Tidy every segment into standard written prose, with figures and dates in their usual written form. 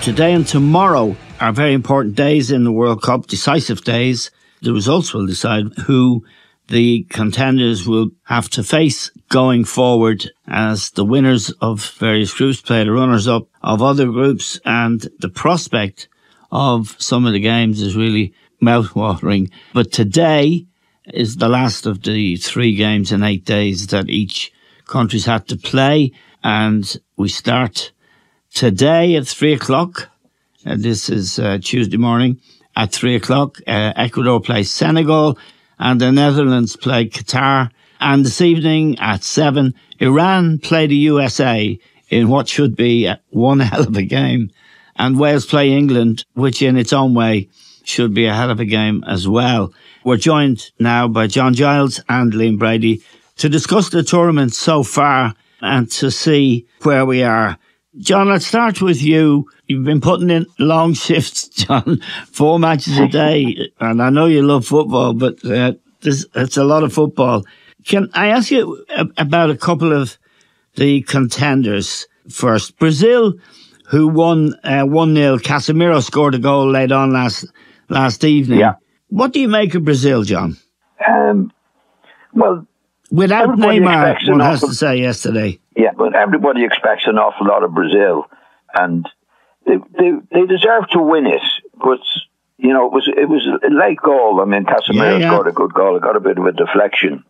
Today and tomorrow are very important days in the World Cup, decisive days. The results will decide who the contenders will have to face going forward, as the winners of various groups play the runners-up of other groups, and the prospect of some of the games is really mouth-watering. But today is the last of the 3 games in 8 days that each country's had to play, and we start today at 3 o'clock. This is Tuesday morning at 3 o'clock. Ecuador plays Senegal and the Netherlands play Qatar. And this evening at 7, Iran play the USA in what should be one hell of a game. And Wales play England, which in its own way should be a hell of a game as well. We're joined now by John Giles and Liam Brady to discuss the tournament so far and to see where we are. John, let's start with you. You've been putting in long shifts, John, 4 matches a day. And I know you love football, but it's a lot of football. Can I ask you about a couple of the contenders first? Brazil, who won 1-0. Casemiro scored a goal late on last evening. Yeah. What do you make of Brazil, John? Well, without Neymar, one has to say yesterday. Yeah, but everybody expects an awful lot of Brazil, and they deserve to win it. But you know, it was a late goal. I mean, Casemiro scored a good goal. It got a bit of a deflection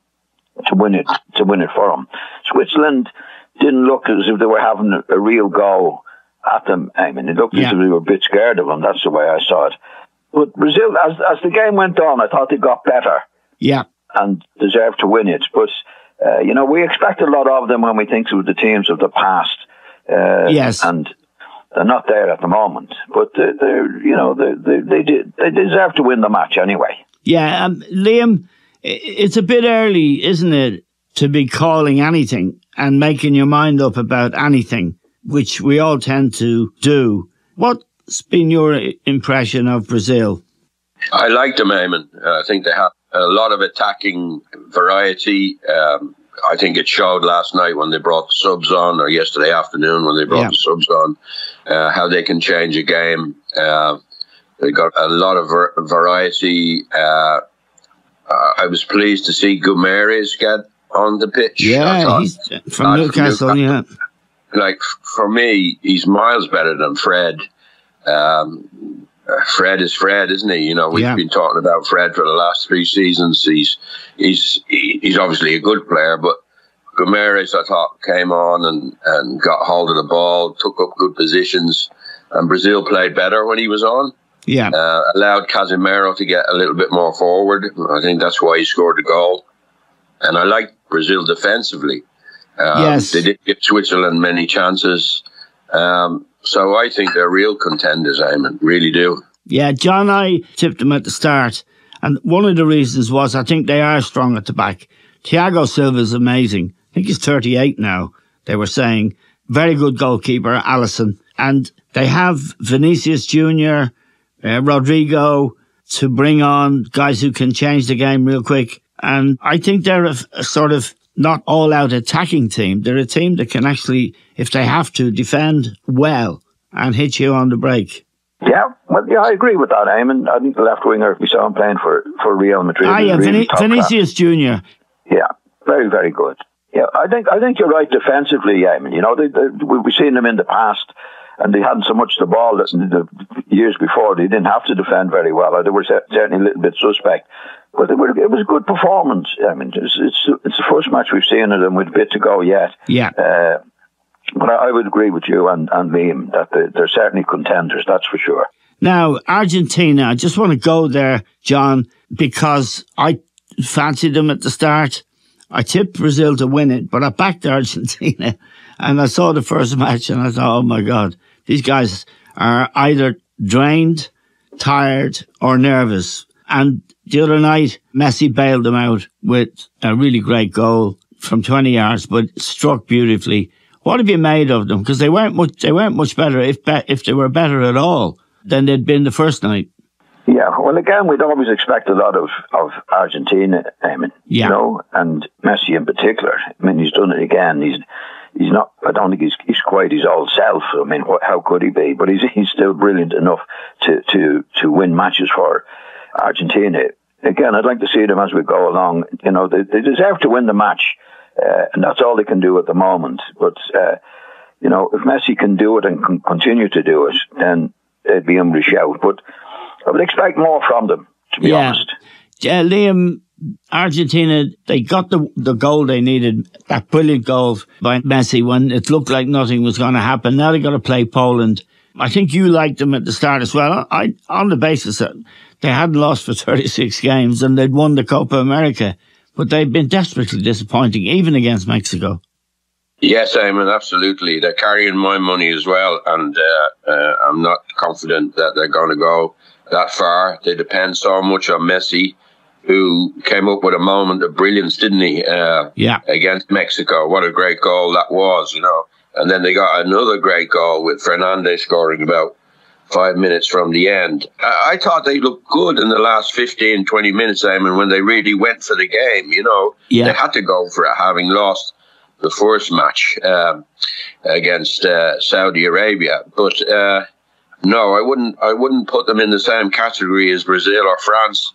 to win it for them. Switzerland didn't look as if they were having a real go at them. I mean, it looked as if they were a bit scared of them. That's the way I saw it. But Brazil, as the game went on, I thought they got better. Yeah. And deserved to win it. But, you know, we expect a lot of them when we think of the teams of the past. Yes. And they're not there at the moment. But, they deserve to win the match anyway. Yeah. Liam, it's a bit early, isn't it, to be calling anything and making your mind up about anything, which we all tend to do. What's been your impression of Brazil? I like them, Eamon. I think they have a lot of attacking variety. I think it showed last night when they brought the subs on, or yesterday afternoon when they brought the subs on, how they can change a game. They got a lot of variety. I was pleased to see Guimaraes get on the pitch. Yeah, he's from Newcastle, yeah. Like, for me, he's miles better than Fred. Fred is Fred, isn't he? You know, we've been talking about Fred for the last 3 seasons. He's obviously a good player, but Guimaraes, I thought, came on and got hold of the ball, took up good positions, and Brazil played better when he was on. Yeah. Allowed Casemiro to get a little bit more forward. I think that's why he scored the goal. And I like Brazil defensively. Yes. They didn't give Switzerland many chances. So I think they're real contenders, Eamon. Really do. Yeah, John, I tipped them at the start. And one of the reasons was I think they are strong at the back. Thiago Silva's amazing. I think he's 38 now, they were saying. Very good goalkeeper, Alisson. And they have Vinicius Jr., Rodrigo, to bring on guys who can change the game real quick. And I think they're a sort of not all-out attacking team. They're a team that can actually, if they have to, defend well and hit you on the break. Yeah, well, yeah, I agree with that, Eamon. I think the left winger, we saw him playing for Real Madrid. Vinicius Jr. Yeah, very, very good. Yeah, I think you're right defensively, Eamon. You know, we've seen them in the past, and they hadn't so much the ball that the years before. They didn't have to defend very well. They were certainly a little bit suspect. But it was a good performance. I mean, it's the first match we've seen of them with a bit to go yet. Yeah. But I would agree with you and Liam that they're certainly contenders, that's for sure. Now, Argentina, I just want to go there, John, because I fancied them at the start. I tipped Brazil to win it, but I backed Argentina. And I saw the first match and I thought, oh my God, these guys are either drained, tired or nervous. And the other night, Messi bailed them out with a really great goal from 20 yards, but struck beautifully. What have you made of them? Because they weren't much better, if they were better at all, than they'd been the first night. Yeah, well, again, we'd always expect a lot of Argentina, Eamon, you know, and Messi in particular. I mean, he's done it again. he's not. I don't think he's quite his old self. I mean, how could he be? But he's still brilliant enough to win matches for Argentina. Again, I'd like to see them as we go along. You know, they deserve to win the match, and that's all they can do at the moment. But you know, if Messi can do it and can continue to do it, then they'd be in the shout. But I would expect more from them, to be honest. Yeah, Liam, Argentina, they got the goal they needed, that brilliant goal by Messi when it looked like nothing was going to happen. Now they got to play Poland. I think you liked them at the start as well, on the basis that they hadn't lost for 36 games and they'd won the Copa America. But they've been desperately disappointing, even against Mexico. Yes, Eamon, absolutely. They're carrying my money as well, and I'm not confident that they're going to go that far. They depend so much on Messi, who came up with a moment of brilliance, didn't he? Against Mexico. What a great goal that was, you know. And then they got another great goal with Fernandez scoring about 5 minutes from the end. I thought they looked good in the last 15, 20 minutes, Eamon, when they really went for the game, you know. Yeah. They had to go for it, having lost the first match against Saudi Arabia. But no, I wouldn't put them in the same category as Brazil or France.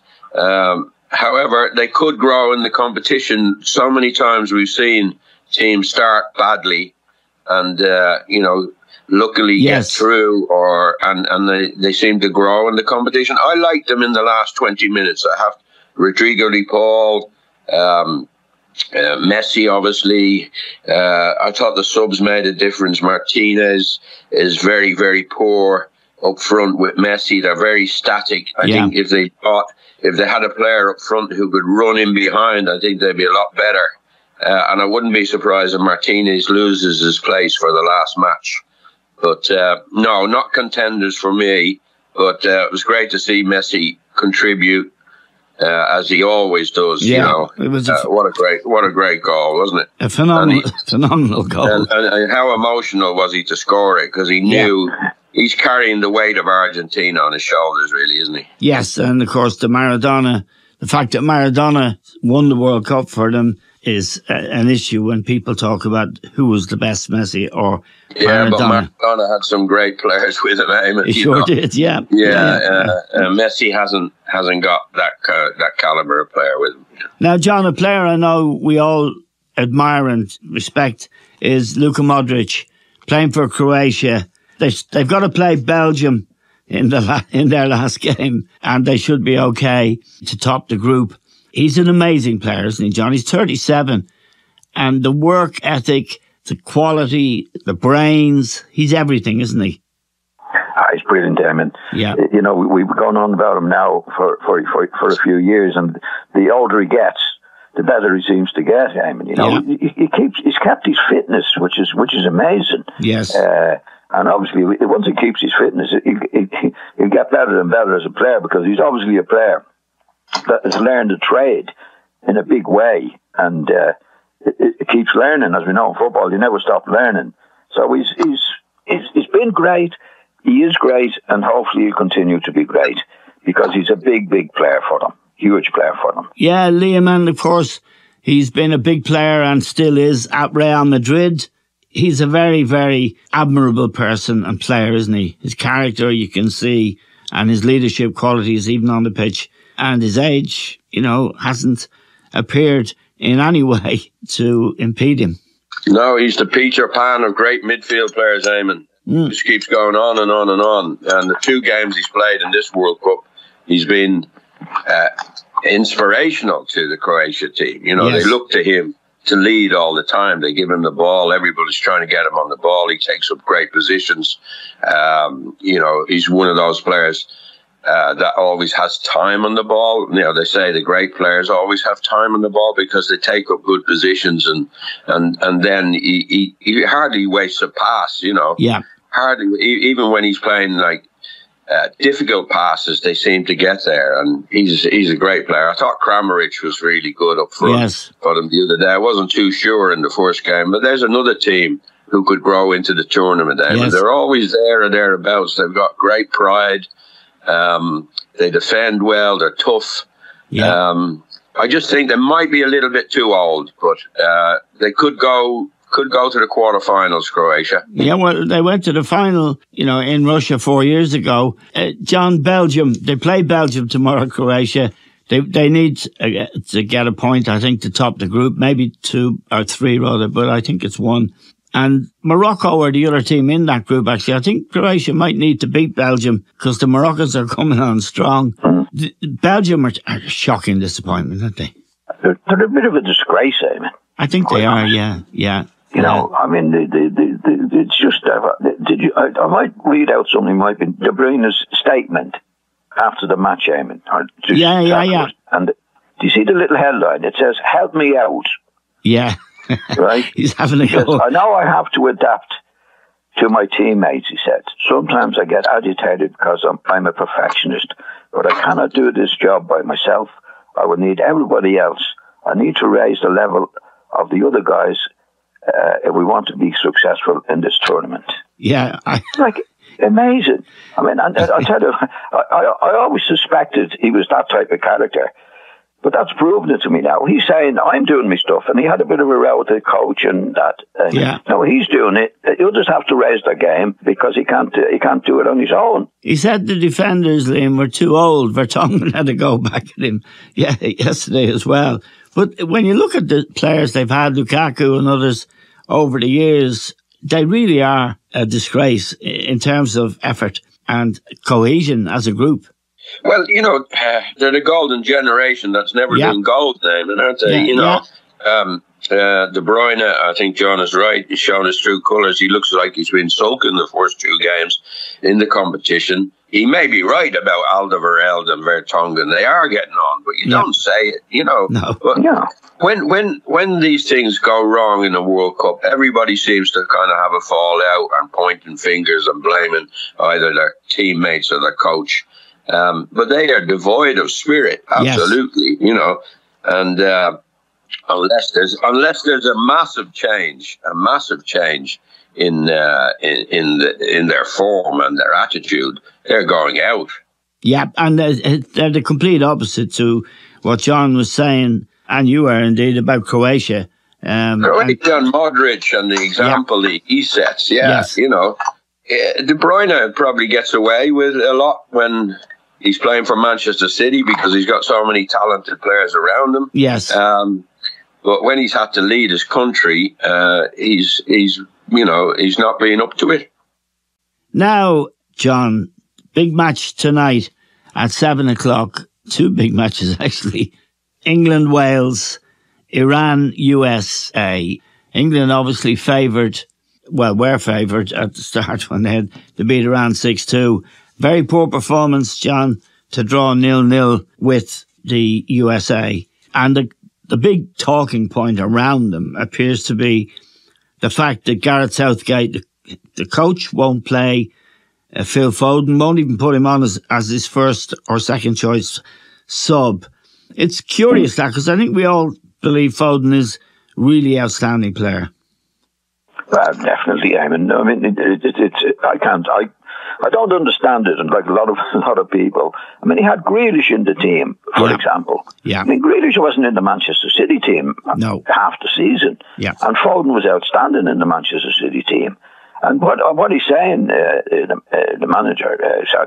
However, they could grow in the competition. So many times we've seen teams start badly and, you know, luckily get through, and they seem to grow in the competition. I liked them in the last 20 minutes. I have Rodrigo de Paul, Messi, obviously. I thought the subs made a difference. Martinez is very, very poor up front with Messi. They're very static. I think if they had a player up front who could run in behind, I think they'd be a lot better. And I wouldn't be surprised if Martinez loses his place for the last match. But no, not contenders for me. But it was great to see Messi contribute as he always does. You know, it was what a great goal, wasn't it? A phenomenal goal. And how emotional was he to score it? Because he knew he's carrying the weight of Argentina on his shoulders, really, isn't he? Yes, and of course the fact that Maradona won the World Cup for them is an issue when people talk about who was the best, Messi or Maradona. Yeah, but Maradona had some great players with him, Eamon. He sure did, Messi hasn't got that caliber of player with him. Now, John, a player I know we all admire and respect is Luka Modric, playing for Croatia. They've got to play Belgium in their last game, and they should be okay to top the group. He's an amazing player, isn't he, John? He's 37. And the work ethic, the quality, the brains, he's everything, isn't he? He's brilliant, Eamon. Yeah. You know, we've gone on about him now for a few years, and the older he gets, the better he seems to get, Eamon. You know, he's kept his fitness, which is amazing. Yes. And obviously, once he keeps his fitness, he'll get better and better as a player, because he's obviously a player that has learned a trade in a big way, and it keeps learning. As we know in football, you never stop learning. So he's been great. He is great, and hopefully he'll continue to be great, because he's a big player for them, huge player for them. Yeah, Liam, and of course he's been a big player and still is at Real Madrid. He's a very, very admirable person and player, isn't he? His character, you can see, and his leadership qualities, even on the pitch. And his age, you know, hasn't appeared in any way to impede him. No, he's the Peter Pan of great midfield players, Eamon. Just keeps going on and on and on. And the 2 games he's played in this World Cup, he's been inspirational to the Croatia team. You know, they look to him to lead all the time. They give him the ball. Everybody's trying to get him on the ball. He takes up great positions. You know, he's one of those players that always has time on the ball. You know, they say the great players always have time on the ball because they take up good positions, and then he hardly wastes a pass, you know. Yeah. Hardly, even when he's playing like difficult passes, they seem to get there, and he's a great player. I thought Kramaric was really good up front for them the other day. I wasn't too sure in the first game, but there's another team who could grow into the tournament. They're always there or thereabouts. They've got great pride. They defend well. They're tough. Yeah. I just think they might be a little bit too old, but they could go could go to the quarterfinals, Croatia. Yeah, well, they went to the final, in Russia 4 years ago. John, Belgium, they play Belgium tomorrow, Croatia. They need to get a point, I think, to top the group, maybe 2 or 3 rather, but I think it's 1. And Morocco are the other team in that group, actually. I think Croatia might need to beat Belgium because the Moroccans are coming on strong. Belgium are a shocking disappointment, aren't they? They're a bit of a disgrace, Eamon. I think they are, yeah. I mean, it's just. I might read out something. Might be De Bruyne's statement after the match, Eamon. Yeah. And do you see the little headline? It says, "Help me out." Yeah. Right. He's having a go. I know I have to adapt to my teammates, he said. Sometimes I get agitated because I'm a perfectionist, but I cannot do this job by myself. I will need everybody else. I need to raise the level of the other guys if we want to be successful in this tournament. Yeah. Amazing. I mean, I tell you, I always suspected he was that type of character. But that's proven it to me now. He's saying, I'm doing my stuff. And he had a bit of a row with the coach and that. No, he's doing it. He'll just have to raise their game because he can't do it on his own. He said the defenders, Liam, were too old. Vertonghen had to go back at him yesterday as well. But when you look at the players they've had, Lukaku and others, over the years, they really are a disgrace in terms of effort and cohesion as a group. Well, they're the golden generation that's never been gold, Eamon, aren't they? De Bruyne, I think John is right. He's shown his true colours. He looks like he's been sulking the first 2 games in the competition. He may be right about Alderweireld and Vertonghen. They are getting on, but you don't say it, No. But when these things go wrong in the World Cup, everybody seems to kind of have a fallout and pointing fingers and blaming either their teammates or their coach. But they are devoid of spirit, absolutely, and unless there's a massive change in their form and their attitude, they're going out. Yeah, and they're the complete opposite to what John was saying, and you were indeed, about Croatia. Croatia and Modric and the example he sets, De Bruyne probably gets away with a lot when he's playing for Manchester City because he's got so many talented players around him. Yes. But when he's had to lead his country, he's not being up to it. Now, John, big match tonight at 7:00. 2 big matches, actually. England, Wales, Iran, USA. England obviously were favoured at the start when they had to beat Iran 6-2. Very poor performance, John, to draw 0-0 with the USA. And the big talking point around them appears to be the fact that Gareth Southgate, the coach, won't play Phil Foden, won't even put him on as his first or second choice sub. It's curious, that, because I think we all believe Foden is really outstanding player. Well, definitely, Eamon. I mean, I don't understand it, and like a lot of people. I mean, he had Grealish in the team, for example. Yeah. I mean, Grealish wasn't in the Manchester City team half the season. Yeah. And Foden was outstanding in the Manchester City team. And what he's saying, the manager,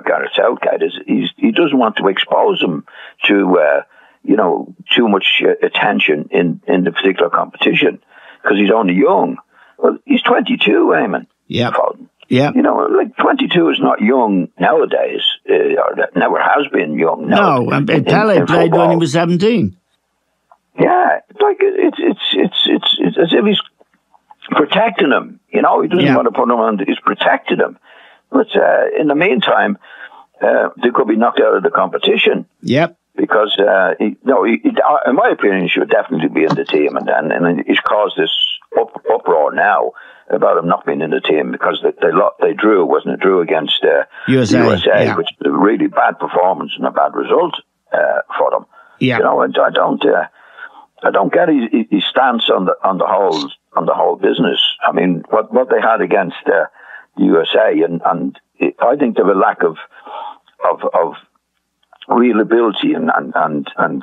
Gareth Southgate, is he doesn't want to expose him to too much attention in the particular competition because he's only young. Well, he's 22, Eamon. Yeah. Foden. Yeah. 22 is not young nowadays, or never has been young. No, and Pele played when he was 17. Yeah, it's as if he's protecting him. He doesn't want to put him on. He's protecting him. But in the meantime, they could be knocked out of the competition. Yep. Because in my opinion, he should definitely be in the team, and he's caused this uproar now about him not being in the team because they drew, wasn't it? Drew against USA, which is a really bad performance and a bad result for them. Yeah. And I don't get his stance on the whole business. I mean, what they had against the USA, and I think they have a lack of real ability and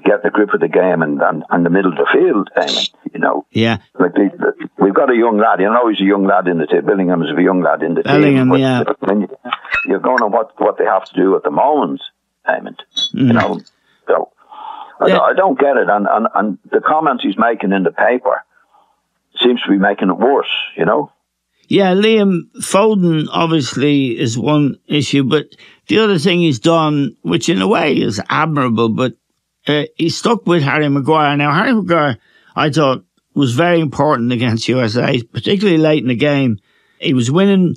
getting a grip of the game and the middle of the field, Eamon, Yeah. Like we've got a young lad. You know, he's a young lad in the team. Bellingham is a young lad in the Bellingham, team. yeah. When you're going on what they have to do at the moment, Eamon. You know, so I don't get it. And the comments he's making in the paper seems to be making it worse, you know? Yeah, Liam, Foden obviously is one issue, but the other thing he's done, which in a way is admirable, but he stuck with Harry Maguire. Now, Harry Maguire, I thought, was very important against USA, particularly late in the game. He was winning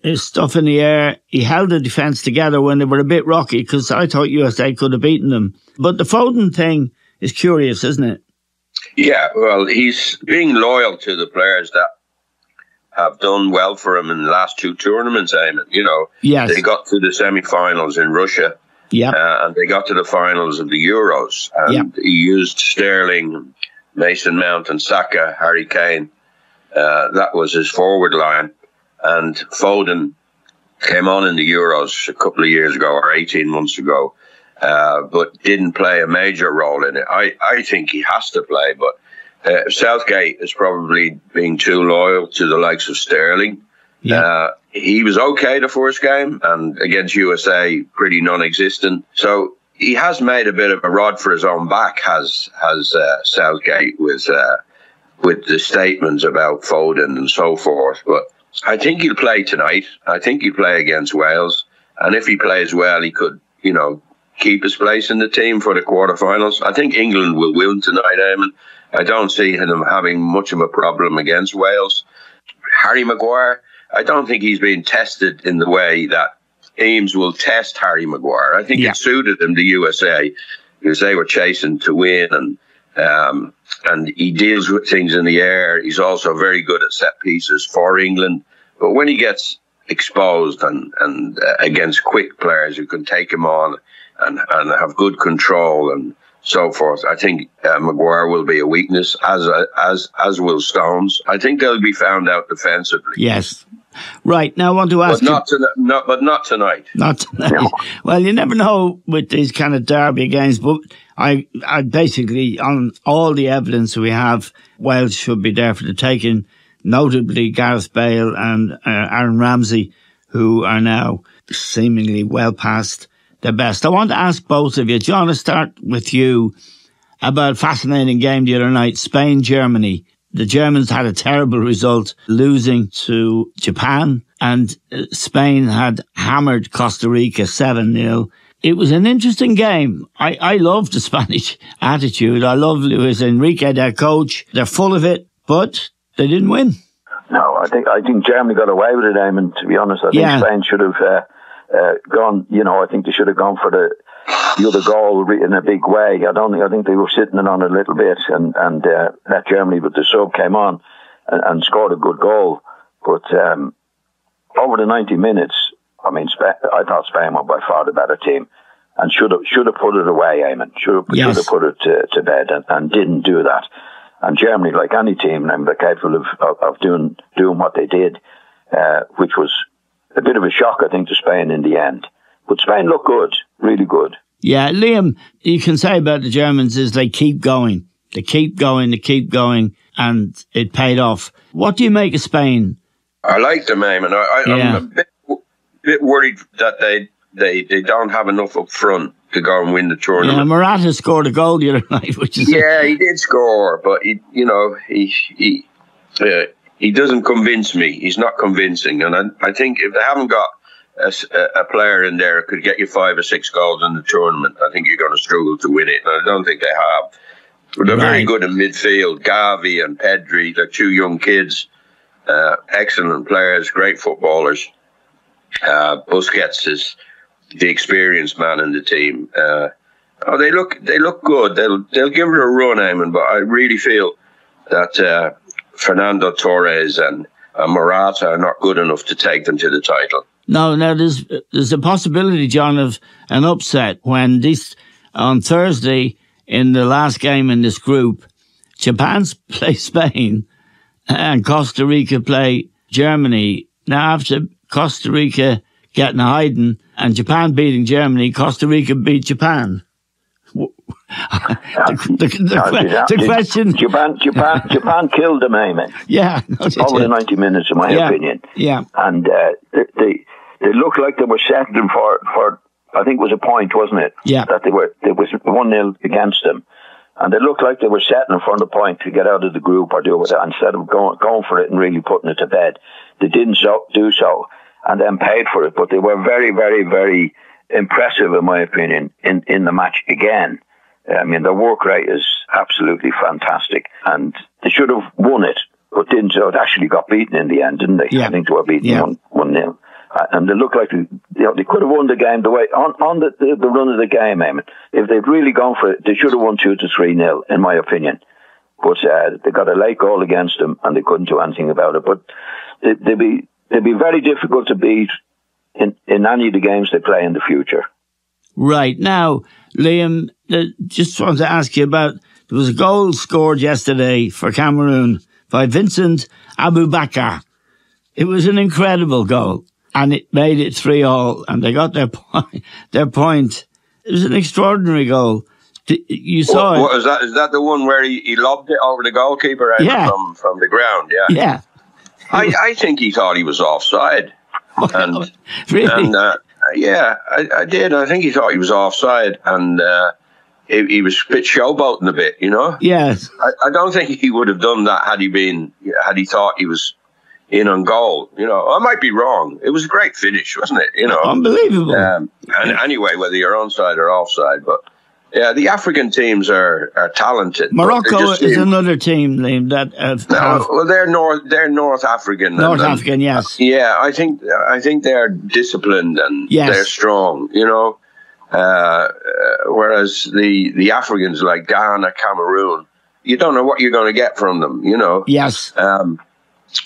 his stuff in the air. He held the defence together when they were a bit rocky, because I thought USA could have beaten them. But the Foden thing is curious, isn't it? Yeah, well, he's being loyal to the players that have done well for him in the last two tournaments, Eamon. You know, yes. They got to the semi-finals in Russia, and they got to the finals of the Euros, and he used Sterling, Mason Mount and Saka, Harry Kane. That was his forward line. And Foden came on in the Euros a couple of years ago, or 18 months ago, but didn't play a major role in it. I think he has to play, but Southgate is probably being too loyal to the likes of Sterling. He was okay the first game, and against USA, pretty non-existent. So he has made a bit of a rod for his own back, has Southgate, with the statements about Foden and so forth. But I think he'll play tonight. I think he'll play against Wales. And if he plays well, he could, you know, keep his place in the team for the quarterfinals. I think England will win tonight, Eamon. I don't see him having much of a problem against Wales. Harry Maguire, I don't think he's been tested in the way that Eames will test Harry Maguire. I think it suited him, the USA, because they were chasing to win, and he deals with things in the air. He's also very good at set pieces for England. But when he gets exposed and against quick players who can take him on and have good control and so forth, I think Maguire will be a weakness, as will Stones. I think they'll be found out defensively. Yes. Right, now I want to ask but not tonight. Not tonight. No. Well, you never know with these kind of derby games, but I basically, on all the evidence we have, Wales should be there for the taking, notably Gareth Bale and Aaron Ramsey, who are now seemingly well past their best. I want to ask both of you, John, I'll start with you, about a fascinating game the other night, Spain-Germany. The Germans had a terrible result, losing to Japan, and Spain had hammered Costa Rica 7-0. It was an interesting game. I love the Spanish attitude. I love Luis Enrique, their coach. They're full of it, but they didn't win. No, I think Germany got away with it, Eamon, to be honest. I think Spain should have gone, you know, I think they should have gone for the other goal in a big way. I think they were sitting on it a little bit and let Germany, but the sub came on and scored a good goal. But over the 90 minutes, I mean, I thought Spain were by far the better team and should have put it away, Eamon. Should have put it to bed and didn't do that. And Germany, like any team, they're capable of doing what they did, which was a bit of a shock, I think, to Spain in the end. But Spain looked good, really good. Yeah, Liam, you can say about the Germans is they keep going. They keep going, and it paid off. What do you make of Spain? I like them, Eamon. I'm a bit worried that they don't have enough up front to go and win the tournament. Yeah, Morata scored a goal the other night, which is... Yeah, he did score, but he doesn't convince me. He's not convincing. And I think if they haven't got a player in there who could get you 5 or 6 goals in the tournament, I think you're going to struggle to win it. And I don't think they have. But they're very good in midfield. Gavi and Pedri, they're 2 young kids, excellent players, great footballers. Busquets is the experienced man in the team. They look good. They'll give it a run, Eamon, but I really feel that Fernando Torres and Morata are not good enough to take them to the title. No, there's a possibility, John, of an upset when on Thursday in the last game in this group, Japan's play Spain and Costa Rica play Germany. Now, after Costa Rica getting a hiding and Japan beating Germany, Costa Rica beat Japan. The question... Japan killed them, Eamon. Yeah. Over the 90 minutes, in my opinion. Yeah. And they looked like they were settling for I think it was a point, wasn't it? Yeah. That there was 1-0 against them. And they looked like they were settling for the point to get out of the group or do it instead of going for it and really putting it to bed. They didn't do so and then paid for it. But they were very, very, very impressive, in my opinion, in the match again. I mean, their work rate is absolutely fantastic. And they should have won it, but didn't. So it actually got beaten in the end, didn't they? Yeah. I think they were beaten 1-0. And they looked like they could have won the game the way on the run of the game, Eamon. If they'd really gone for it, they should have won 2-3-0, in my opinion. But they got a late goal against them, and they couldn't do anything about it. But they'd be very difficult to beat in any of the games they play in the future. Right. Now, Liam, just wanted to ask you about, there was a goal scored yesterday for Cameroon by Vincent Aboubakar. It was an incredible goal, and it made it 3-3, and they got their point. It was an extraordinary goal. You saw it. What is that? Is that the one where he lobbed it over the goalkeeper from the ground? Yeah. Yeah. I think he thought he was offside. And, really? And, I did. I think he thought he was offside, and he was showboating a bit, you know? Yes. I don't think he would have done that had he thought he was in on goal. You know, I might be wrong. It was a great finish, wasn't it? You know, unbelievable. And anyway, whether you're onside or offside, but yeah, the African teams are talented. Morocco is another team, Liam, that well, they're North African. North African, yes. Yeah, I think they're disciplined and they're strong. You know, whereas the Africans like Ghana, Cameroon, you don't know what you're going to get from them. You know. Yes.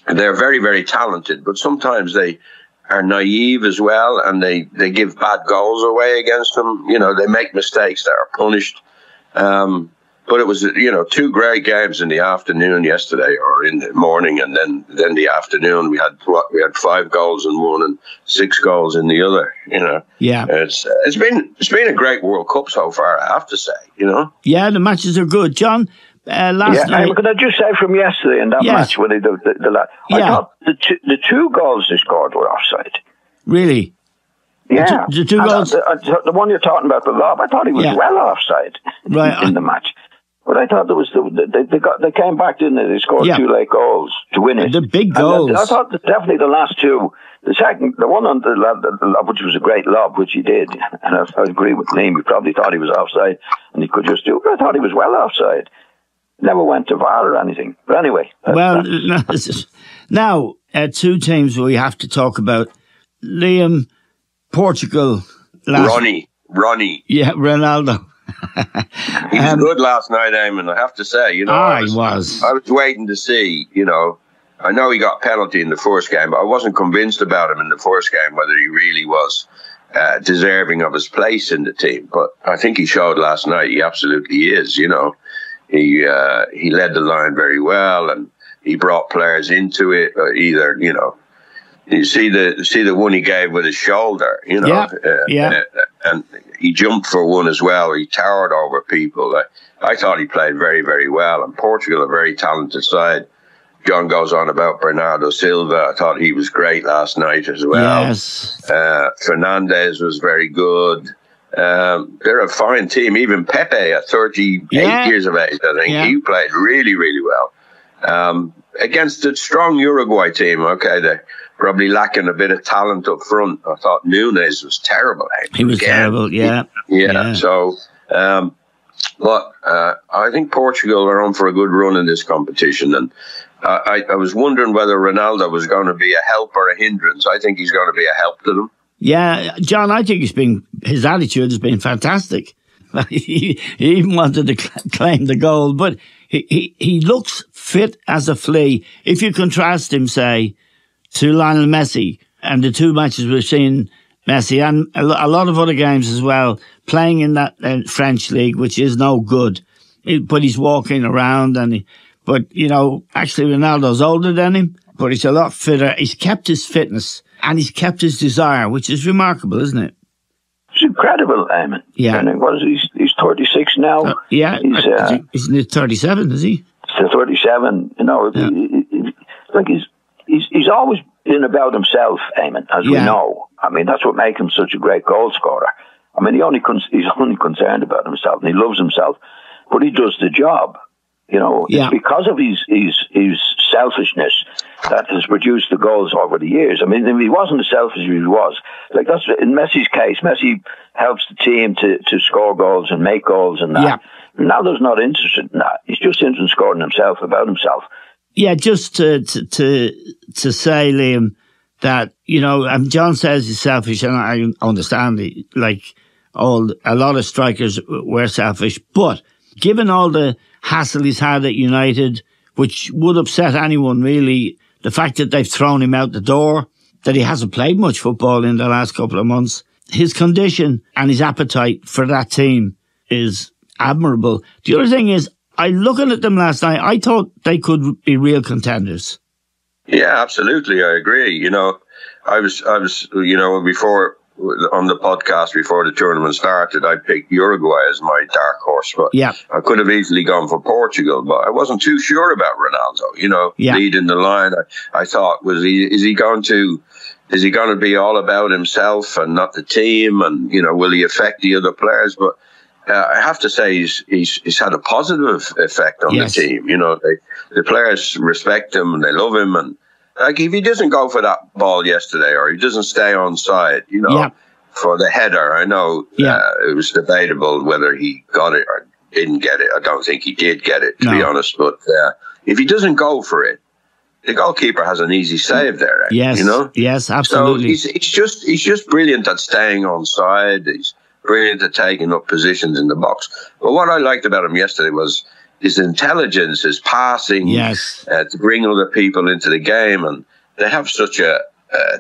They're very, very talented, but sometimes they are naive as well, and they give bad goals away against them. You know, they make mistakes that are punished. But it was, you know, 2 great games in the afternoon yesterday, or in the morning, and then the afternoon. We had 5 goals in one and 6 goals in the other. You know, yeah, it's been a great World Cup so far, I have to say. You know, yeah, the matches are good, John. Last night, could I just say from yesterday in that match when they I thought the 2 goals they scored were offside. Really? Yeah. The 2 goals. The one you're talking about, the lob, I thought he was well offside in the match. But I thought there was they came back, didn't they? They scored 2 late goals to win it. The big goals. I thought that definitely the last 2. The one on the lob, which was a great lob, which he did, and I agree with Liam. He probably thought he was offside, and he could just do it. But I thought he was well offside. Never went to VAR or anything. But anyway. Now, 2 teams we have to talk about. Liam, Portugal. Ronnie. Yeah, Ronaldo. He was good last night, Eamon, I have to say. You know, I was waiting to see, you know. I know he got a penalty in the first game, but I wasn't convinced about him in the first game, whether he really was deserving of his place in the team. But I think he showed last night he absolutely is, you know. He led the line very well, and he brought players into it. Either, you know, you see the one he gave with his shoulder, you know, and he jumped for one as well. He towered over people. I thought he played very, very well. And Portugal, a very talented side. John goes on about Bernardo Silva. I thought he was great last night as well. Yes. Fernandes was very good. They're a fine team. Even Pepe, at 38 years of age, I think, he played really, really well. Against a strong Uruguay team, they're probably lacking a bit of talent up front. I thought Nunes was terrible. He was terrible, yeah. So, but I think Portugal are on for a good run in this competition. And I was wondering whether Ronaldo was going to be a help or a hindrance. I think he's going to be a help to them. Yeah, John, I think his attitude has been fantastic. He even wanted to claim the goal, but he looks fit as a flea. If you contrast him, say, to Lionel Messi, and the 2 matches we've seen Messi, and a lot of other games as well, playing in that French league, which is no good. But he's walking around, but, you know, actually Ronaldo's older than him, but he's a lot fitter. He's kept his fitness. And he's kept his desire, which is remarkable, isn't it? It's incredible, Eamon. Yeah. And he's 36 36 now. Yeah, he's near 37, is he? Still 37. You know, like he's always been about himself, Eamon, as we know. I mean, that's what makes him such a great goal scorer. I mean, he's only concerned about himself, and he loves himself, but he does the job. You know, it's because of his selfishness that has produced the goals over the years. I mean, if he wasn't as selfish as he was, like that's in Messi's case. Messi helps the team to score goals and make goals and that. Yeah. Ronaldo's not interested in that. He's just interested in scoring himself, about himself. Yeah, just to say, Liam, that, you know, John says he's selfish, and I understand it. Like, a lot of strikers were selfish, but given all the hassle he's had at United, which would upset anyone really, the fact that they've thrown him out the door, that he hasn't played much football in the last couple of months, his condition and his appetite for that team is admirable. The other thing is, looking at them last night, I thought they could be real contenders. Yeah, absolutely. I agree. You know, I was, you know, before on the podcast before the tournament started, I picked Uruguay as my dark horse, but I could have easily gone for Portugal, but I wasn't too sure about Ronaldo. You know, leading the line, I thought, is he going to be all about himself and not the team, and you know, will he affect the other players? But I have to say he's had a positive effect on the team. You know, the players respect him and they love him, and like if he doesn't go for that ball yesterday, or he doesn't stay on side, you know, for the header, I know it was debatable whether he got it or didn't get it. I don't think he did get it, to be honest. But if he doesn't go for it, the goalkeeper has an easy save there. Yes, you know. Yes, absolutely. So he's just brilliant at staying on side. He's brilliant at taking up positions in the box. But what I liked about him yesterday was his intelligence, his passing, to bring other people into the game, and they have such a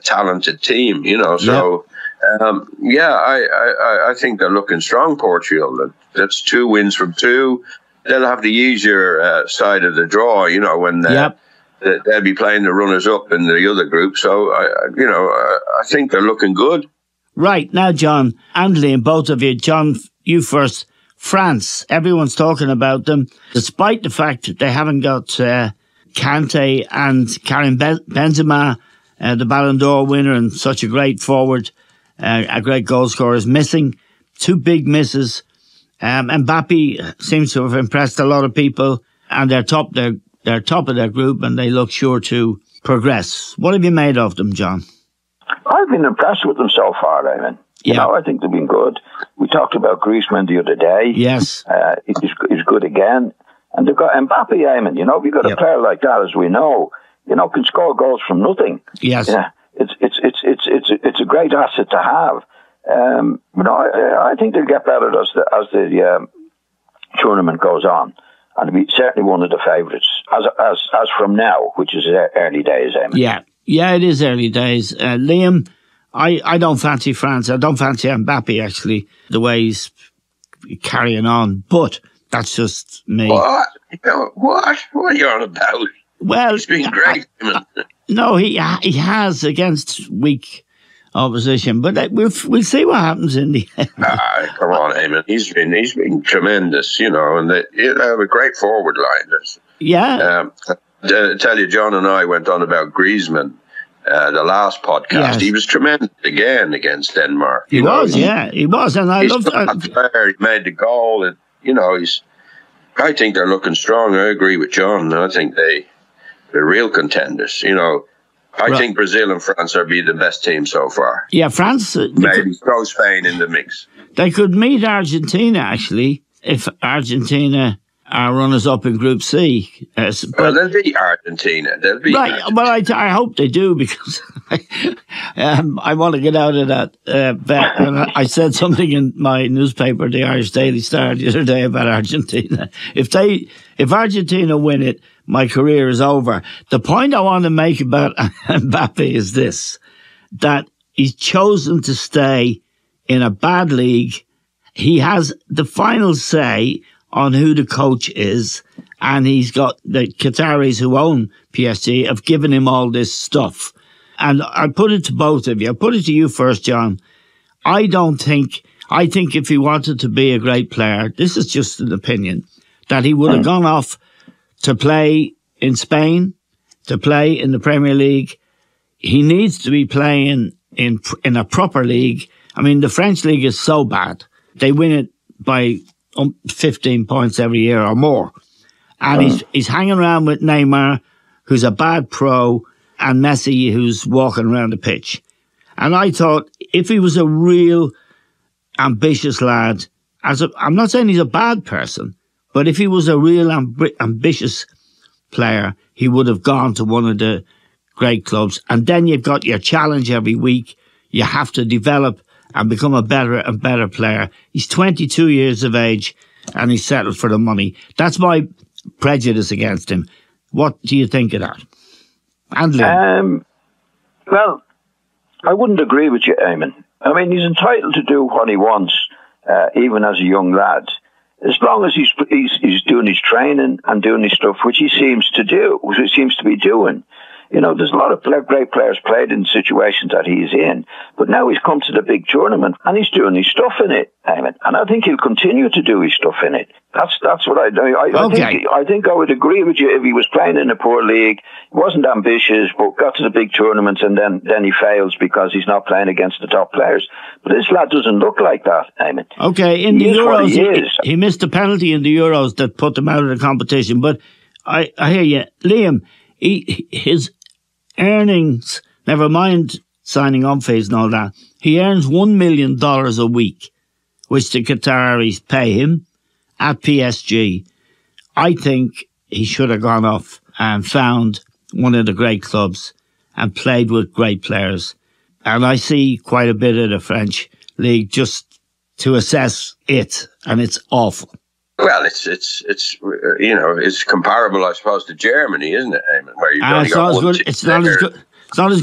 talented team, you know. So, I think they're looking strong, Portugal. That's 2 wins from 2. They'll have the easier side of the draw, you know, when they'll be playing the runners-up in the other group. So, I think they're looking good. Right, now, John and Liam, both of you. John, you first. France, everyone's talking about them, despite the fact that they haven't got Kante and Karim Benzema, the Ballon d'Or winner and such a great forward, a great goal scorer, is missing. 2 big misses. Mbappe seems to have impressed a lot of people, and they're top of their group, and they look sure to progress. What have you made of them, John? I've been impressed with them so far, Eamon. You know, I think they've been good. We talked about Griezmann the other day. Yes. He's good again. And they've got Mbappe, Eamon. You know, we've got a player like that, as we know, you know, can score goals from nothing. Yes. Yeah. It's a great asset to have. You know, I think they'll get better as the tournament goes on. And they'll be certainly one of the favourites, as from now, which is early days, Eamon. Yeah, it is early days. Liam, I don't fancy France. I don't fancy Mbappe, actually, the way he's carrying on. But that's just me. What? What are you on about? Well, he's been great. No, he has against weak opposition. But we'll see what happens in the end. Come on, Eamon. He's been tremendous, you know, and they have a great forward line. Tell you, John and I went on about Griezmann. The last podcast, he was tremendous again against Denmark. He was, and I loved that. He made the goal, and you know, I think they're looking strong. I agree with John. I think they're real contenders. You know, I think Brazil and France are the best team so far. Yeah, France. Maybe throw Spain in the mix. They could meet Argentina, actually, if Argentina are runners-up in Group C. Well, they'll beat Argentina. Well, I hope they do, because I want to get out of that bet. And I said something in my newspaper, the Irish Daily Star, the other day about Argentina. If Argentina win it, my career is over. The point I want to make about Mbappe is this, that he's chosen to stay in a bad league. He has the final say on who the coach is, and he's got the Qataris who own PSG have given him all this stuff. And I put it to both of you. I put it to you first, John. I I think if he wanted to be a great player, this is just an opinion, that he would have gone off to play in Spain, to play in the Premier League. He needs to be playing in a proper league. I mean, the French league is so bad. They win it by 15 points every year or more. And he's hanging around with Neymar, who's a bad pro, and Messi, who's walking around the pitch. And I thought, if he was a real ambitious lad, I'm not saying he's a bad person, but if he was a real ambitious player, he would have gone to one of the great clubs. And then you've got your challenge every week. You have to develop and become a better and better player. He's 22 years of age and he's settled for the money. That's my prejudice against him. What do you think of that? And well, I wouldn't agree with you, Eamon. I mean, he's entitled to do what he wants, even as a young lad, as long as he's doing his training and doing his stuff, which he seems to do, which he seems to be doing. You know, there's a lot of great players played in situations that he's in, but now he's come to the big tournament and he's doing his stuff in it, Eamon, and I think he'll continue to do his stuff in it. That's what I do. I think I would agree with you if he was playing in a poor league, wasn't ambitious, but got to the big tournaments and then he fails because he's not playing against the top players. But this lad doesn't look like that, Eamon. Okay, in the Euros, he missed a penalty in the Euros that put them out of the competition. But I hear you, Liam. His earnings, never mind signing on fees and all that, he earns $1 million a week, which the Qataris pay him at PSG. I think he should have gone off and found one of the great clubs and played with great players. And I see quite a bit of the French league just to assess it, and it's awful. Well, it's comparable, I suppose, to Germany, isn't it, Eamon? Where you've only got one team. It's not as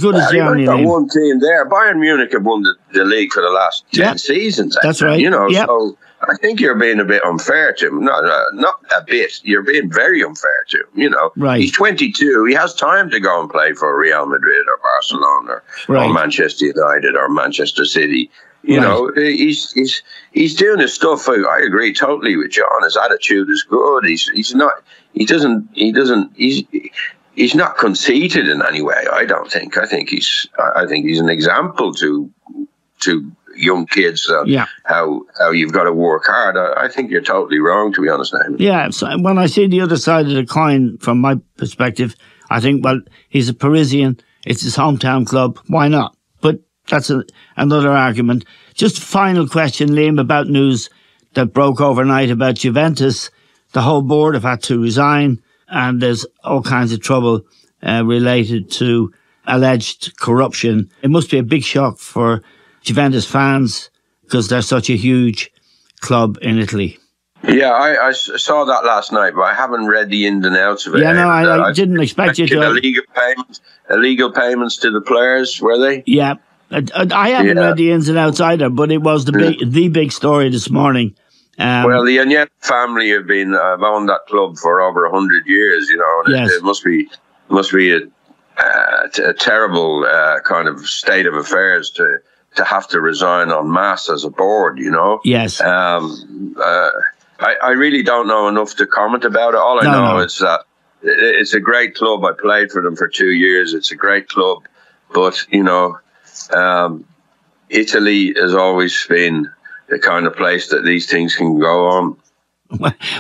good as Germany. You've got one team there. Bayern Munich have won the league for the last 10 seasons. That's right. You know, so I think you're being a bit unfair to him. Not a bit. You're being very unfair to him. You know, right. He's 22. He has time to go and play for Real Madrid or Barcelona or Manchester United or Manchester City. You know, he's doing his stuff. I agree totally with John. His attitude is good. He's not conceited in any way. I don't think. I think he's an example to young kids how you've got to work hard. I think you're totally wrong, to be honest, Eamon. Yeah. So when I see the other side of the coin, from my perspective, I think, well, he's a Parisian. It's his hometown club. Why not? But that's another argument. Just final question, Liam, about news that broke overnight about Juventus. The whole board have had to resign, and there's all kinds of trouble related to alleged corruption. It must be a big shock for Juventus fans because they're such a huge club in Italy. Yeah, I saw that last night, but I haven't read the ins and outs of it. Yeah, no, I didn't expect you to. Illegal payments to the players, were they? Yeah. I haven't read the ins and outs either, but it was the big story this morning. Well, the Agnelli family have owned that club for over 100 years, you know, and it must be a terrible kind of state of affairs to have to resign en masse as a board, you know. Yes. I really don't know enough to comment about it. All I know is that it's a great club. I played for them for 2 years. It's a great club, but you know. Italy has always been the kind of place that these things can go on.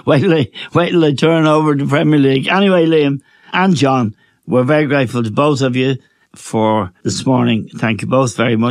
Wait till they turn over the Premier League. Anyway, Liam and John, we're very grateful to both of you for this morning. Thank you both very much.